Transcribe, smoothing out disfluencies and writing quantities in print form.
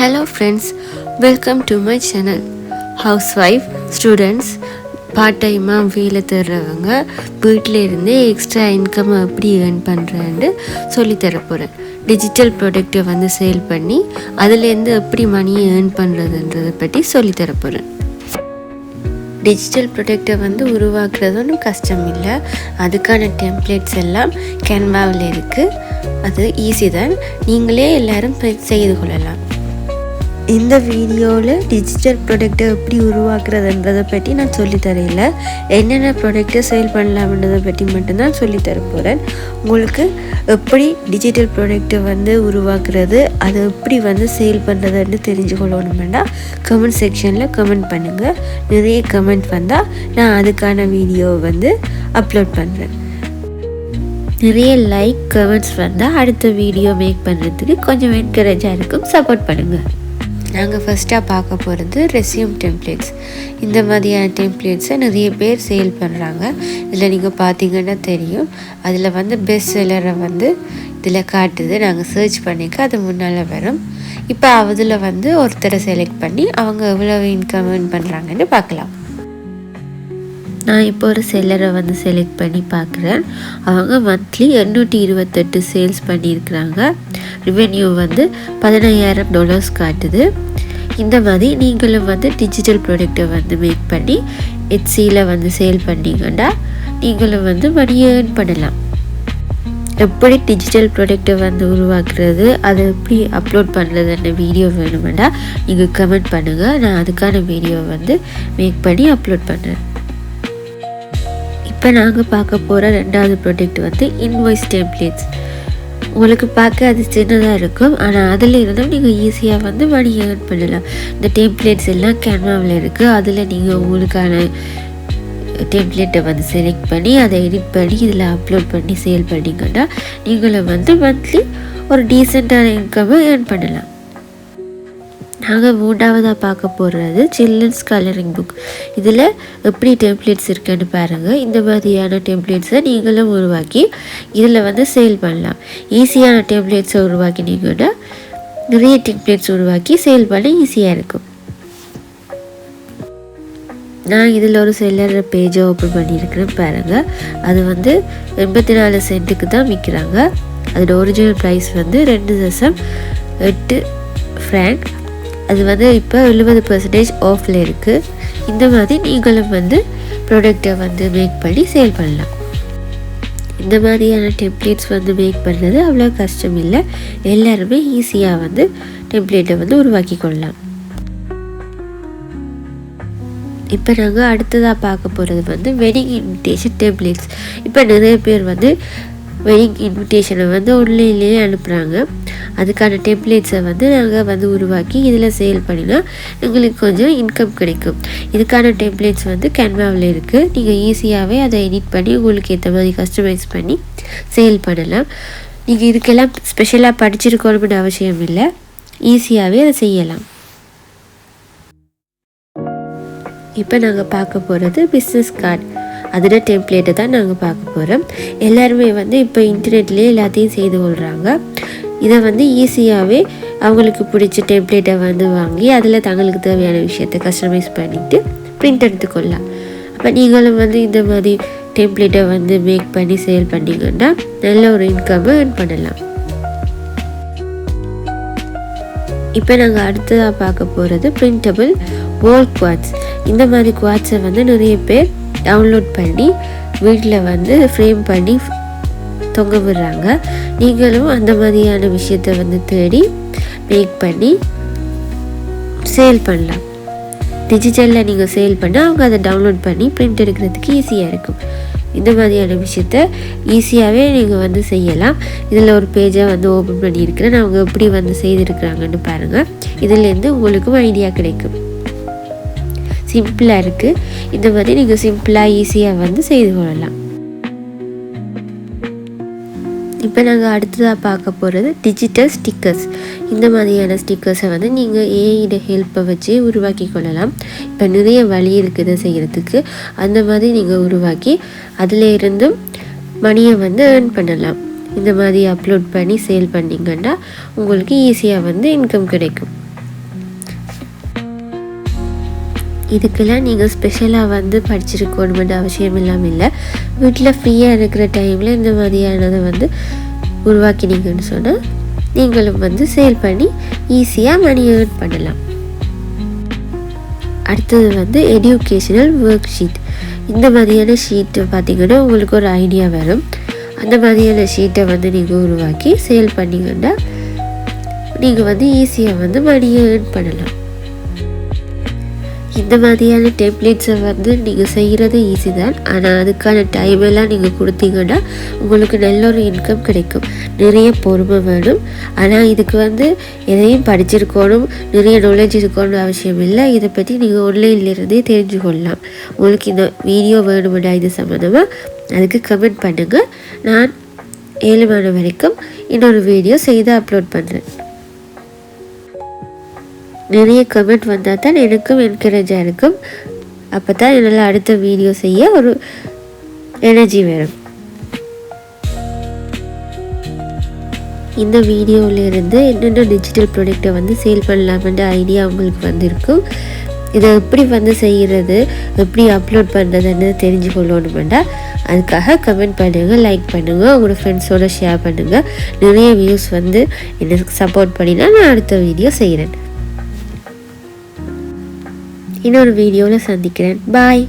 Hello friends, welcome to my channel. Housewife, students, part-time வேலை தேடுறவங்க வீட்டில் இருந்து எக்ஸ்ட்ரா இன்கம் எப்படி ஏர்ன் பண்ணுறேன்னு சொல்லித்தர போகிறேன். டிஜிட்டல் ப்ராடக்டை வந்து சேல் பண்ணி அதுலேருந்து எப்படி மணியை ஏர்ன் பண்ணுறதுன்றதை பற்றி சொல்லித்தர போகிறேன். டிஜிட்டல் ப்ராடக்டை வந்து உருவாக்குறது ஒன்றும் கஷ்டம் இல்லை. அதுக்கான டெம்ப்ளேட்ஸ் எல்லாம் கேன்வாவில் இருக்குது. அது ஈஸி தான், நீங்களே எல்லோரும் செய்து கொள்ளலாம். இந்த வீடியோவில் டிஜிட்டல் ப்ராடக்டை எப்படி உருவாக்குறதுன்றதை பற்றி நான் சொல்லித்தரையில் என்னென்ன ப்ராடக்டை சேல் பண்ணலாம்ன்றதை பற்றி மட்டும்தான் சொல்லித்தர போகிறேன். உங்களுக்கு எப்படி டிஜிட்டல் ப்ராடக்டை வந்து உருவாக்குறது, அதை எப்படி வந்து சேல் பண்ணுறதுன்னு தெரிஞ்சு கொள்ளணுமெண்டா கமெண்ட் செக்ஷனில் கமெண்ட் பண்ணுங்கள். நிறைய கமெண்ட் வந்தால் நான் அதுக்கான வீடியோவை வந்து அப்லோட் பண்ணுறேன். நிறைய லைக் கமெண்ட்ஸ் வந்தால் அடுத்த வீடியோ மேக் பண்ணுறதுக்கு கொஞ்சம் என்கரேஜாக இருக்கும். சப்போர்ட் பண்ணுங்கள். நாங்கள் ஃபஸ்ட்டாக பார்க்க போகிறது ரெஸ்யூம் டெம்ப்ளேட்ஸ். இந்த மாதிரியான டெம்ப்ளேட்ஸை நிறைய பேர் சேல் பண்ணுறாங்க. இதில் நீங்கள் பார்த்தீங்கன்னா தெரியும், அதில் வந்து பெஸ்ட் செல்லரை வந்து இதில் காட்டுது. நாங்கள் சர்ச் பண்ணிக்க அது முன்னால் வரும். இப்போ அதில் வந்து ஒருத்தரை செலக்ட் பண்ணி அவங்க எவ்வளோ இன்கம் ஏர்ன் பண்ணுறாங்கன்னு பார்க்கலாம். நான் இப்போ ஒரு செல்லரை வந்து செலக்ட் பண்ணி பார்க்குறேன். அவங்க மந்த்லி 828 சேல்ஸ் பண்ணியிருக்கிறாங்க. ரெவென்யூ வந்து $15,000 காட்டுது. இந்த மாதிரி நீங்களும் வந்து டிஜிட்டல் ப்ராடக்டை வந்து மேக் பண்ணி எட்ஸியில் வந்து சேல் பண்ணிங்கன்னா நீங்களும் வந்து மணியை ஏர்ன் பண்ணலாம். எப்படி டிஜிட்டல் ப்ராடக்டை வந்து உருவாக்குறது, அதை எப்படி அப்லோட் பண்ணுறதுன்னு வீடியோ வேணுமெண்டா நீங்கள் கமெண்ட் பண்ணுங்கள். நான் அதுக்கான வீடியோ வந்து மேக் பண்ணி அப்லோட் பண்ணுறேன். இப்போ நாங்கள் பார்க்க போகிற ரெண்டாவது ப்ராடக்ட் வந்து இன்வாய்ஸ் டெம்ப்ளேட்ஸ். உங்களுக்கு பார்க்க அது சின்னதாக இருக்கும், ஆனால் அதில் இருந்தும் நீங்கள் ஈஸியாக வந்து மணி ஏர்ன் பண்ணலாம். இந்த டெம்ப்ளேட்ஸ் எல்லாம் கேன்வாவில் இருக்குது. அதில் நீங்கள் உங்களுக்கான டெம்ப்ளேட்டை வந்து செலக்ட் பண்ணி அதை எடிட் பண்ணி இதில் அப்லோட் பண்ணி சேல் பண்ணிங்கன்னா நீங்களும் வந்து மந்த்லி ஒரு டீசெண்டான இன்கம்மை ஏர்ன் பண்ணலாம். நாங்கள் மூன்றாவதாக பார்க்க போகிறது சில்ட்ரன்ஸ் கலரிங் புக். இதில் எப்படி டெம்ப்ளேட்ஸ் இருக்குன்னு பாருங்கள். இந்த மாதிரியான டெம்ப்ளேட்ஸை நீங்களும் உருவாக்கி இதில் வந்து சேல் பண்ணலாம். ஈஸியான டெம்ப்ளேட்ஸை உருவாக்கினீங்கன்னா நிறைய டெம்ப்ளேட்ஸ் உருவாக்கி சேல் பண்ண ஈஸியாக இருக்கும். நான் இதில் ஒரு செல்லர் பேஜை ஓப்பன் பண்ணியிருக்கிறேன் பாருங்கள். அது வந்து 84 சென்ட்டுக்கு தான் விற்கிறாங்க. அதோட ஒரிஜினல் ப்ரைஸ் வந்து 2.8 ஃப்ராங்க். அது வந்து இப்போ 70% ஆஃபில் இருக்குது. இந்த மாதிரி நீங்களும் வந்து ப்ராடக்டை வந்து மேக் பண்ணி சேல் பண்ணலாம். இந்த மாதிரியான டெம்ப்ளேட்ஸ் வந்து மேக் பண்ணுறது அவ்வளோ கஷ்டம் இல்லை. எல்லாருமே ஈஸியாக வந்து டெம்ப்ளேட்டை வந்து உருவாக்கி கொள்ளலாம். இப்போ நாங்கள் அடுத்ததாக பார்க்க போகிறது வந்து வெட்டிங் இன்விடேஷன் டெம்ப்ளேட்ஸ். இப்போ நிறைய பேர் வந்து வெட்டிங் இன்விடேஷனை வந்து ஆன்லைன்லேயே அனுப்புகிறாங்க. அதுக்கான டெம்ப்ளேட்ஸை வந்து நாங்கள் வந்து உருவாக்கி இதில் சேல் பண்ணினா எங்களுக்கு கொஞ்சம் இன்கம் கிடைக்கும். இதுக்கான டெம்ப்ளேட்ஸ் வந்து கேன்வாவில் இருக்குது. நீங்கள் ஈஸியாகவே அதை எடிட் பண்ணி உங்களுக்கு ஏற்ற மாதிரி கஸ்டமைஸ் பண்ணி சேல் பண்ணலாம். நீங்கள் இதுக்கெல்லாம் ஸ்பெஷலாக படிச்சிருக்கணும்னு அவசியம் இல்லை, ஈஸியாகவே அதை செய்யலாம். இப்போ நாங்கள் பார்க்க போகிறது பிஸ்னஸ் கார்டு. அதோட டெம்ப்ளேட்டை தான் நாங்கள் பார்க்க போகிறோம். எல்லாருமே வந்து இப்போ இன்டர்நெட்லேயே எல்லாத்தையும் செய்து கொள்கிறாங்க. இதை வந்து ஈஸியாகவே அவங்களுக்கு பிடிச்ச டெம்ப்ளேட்டை வந்து வாங்கி அதில் தங்களுக்கு தேவையான விஷயத்தை கஸ்டமைஸ் பண்ணிவிட்டு பிரிண்ட் எடுத்துக்கொள்ளலாம். அப்போ நீங்களும் வந்து இந்த மாதிரி டெம்ப்ளேட்டை வந்து மேக் பண்ணி சேல் பண்ணிங்கன்னா நல்ல ஒரு இன்கம்மை ஏர்ன் பண்ணலாம். இப்போ நாங்கள் அடுத்ததாக பார்க்க போகிறது பிரிண்டபிள் வால் குவாட்ஸ். இந்த மாதிரி குவாட்ஸை வந்து நிறைய பேர் டவுன்லோட் பண்ணி வீட்டில் வந்து ஃப்ரேம் பண்ணி தொங்க விடுறாங்க. நீங்களும் அந்த மாதிரியான விஷயத்தை வந்து தேடி மேக் பண்ணி சேல் பண்ணலாம். டிஜிட்டலில் நீங்கள் சேல் பண்ணால் அவங்க அதை டவுன்லோட் பண்ணி பிரிண்ட் எடுக்கிறதுக்கு ஈஸியாக இருக்கும். இந்த மாதிரியான விஷயத்த ஈஸியாகவே நீங்கள் வந்து செய்யலாம். இதில் ஒரு பேஜை வந்து ஓப்பன் பண்ணியிருக்கிறேன். அவங்க எப்படி வந்து செய்திருக்கிறாங்கன்னு பாருங்கள். இதிலேருந்து உங்களுக்கும் ஐடியா கிடைக்கும். சிம்பிளாக இருக்குது. இந்த மாதிரி நீங்கள் சிம்பிளாக ஈஸியாக வந்து செய்து கொள்ளலாம். இப்போ நாங்கள் அடுத்ததாக பார்க்க போகிறது டிஜிட்டல் ஸ்டிக்கர்ஸ். இந்த மாதிரியான ஸ்டிக்கர்ஸை வந்து நீங்கள் ஏஐட ஹெல்ப்பை வச்சு உருவாக்கி கொள்ளலாம். இப்போ நிறைய வழி இருக்குது செய்கிறதுக்கு. அந்த மாதிரி நீங்கள் உருவாக்கி அதில் இருந்தும் மணியை வந்து ஏர்ன் பண்ணலாம். இந்த மாதிரி அப்லோட் பண்ணி சேல் பண்ணிங்கன்னா உங்களுக்கு ஈஸியாக வந்து இன்கம் கிடைக்கும். இதுக்கெல்லாம் நீங்கள் ஸ்பெஷலாக வந்து படிச்சிருக்கணுமென்ற அவசியம் இல்லாமல் இல்லை. வீட்டில் ஃப்ரீயாக இருக்கிற டைமில் இந்த மாதிரியானதை வந்து உருவாக்கினீங்கன்னு சொன்னால் நீங்களும் வந்து சேல் பண்ணி ஈஸியாக மணி ஏர்ன் பண்ணலாம். அடுத்தது வந்து எஜுகேஷனல் ஒர்க் ஷீட். இந்த மாதிரியான ஷீட்டை பார்த்திங்கன்னா உங்களுக்கு ஒரு ஐடியா வரும். அந்த மாதிரியான ஷீட்டை வந்து நீங்கள் உருவாக்கி சேல் பண்ணிங்கன்னா நீங்கள் வந்து ஈஸியாக வந்து மணியை ஏர்ன் பண்ணலாம். இந்த மாதிரியான டெம்ப்ளேட்ஸை வந்து நீங்கள் செய்கிறது ஈஸி தான். ஆனால் அதுக்கான டைம் எல்லாம் நீங்கள் கொடுத்தீங்கன்னா உங்களுக்கு நல்ல ஒரு இன்கம் கிடைக்கும். நிறைய பொறுமை வேணும். ஆனால் இதுக்கு வந்து எதையும் படிச்சிருக்கணும், நிறைய நாலேஜ் இருக்கணும்னு அவசியம் இல்லை. இதை பற்றி நீங்கள் ஆன்லைன்லேருந்தே தெரிஞ்சு கொள்ளலாம். உங்களுக்கு இந்த வீடியோ வேணுமெண்டா இது சம்மந்தமாக அதுக்கு கமெண்ட் பண்ணுங்கள். நான் 7 மணி வரைக்கும் இன்னொரு வீடியோ செய்து அப்லோட் பண்ணுறேன். நிறைய கமெண்ட் வந்தால் தான் எனக்கும் என்கரேஜாக இருக்கும். அப்போ தான் என்னால் அடுத்த வீடியோ செய்ய ஒரு எனர்ஜி வரும். இந்த வீடியோவிலேருந்து என்னென்ன டிஜிட்டல் ப்ராடக்டை வந்து சேல் பண்ணலாம்ன்ற ஐடியா உங்களுக்கு வந்திருக்கும். இதை எப்படி வந்து செய்கிறது, எப்படி அப்லோட் பண்ணுறதுன்னு தெரிஞ்சு கொள்ளணுமெண்டா அதுக்காக கமெண்ட் பண்ணுங்கள், லைக் பண்ணுங்கள், உங்களோட ஃப்ரெண்ட்ஸோடு ஷேர் பண்ணுங்கள். நிறைய வியூஸ் வந்து எனக்கு சப்போர்ட் பண்ணினா நான் அடுத்த வீடியோ செய்கிறேன். இன்னொரு வீடியோவில் சந்திக்கிறேன். பாய்.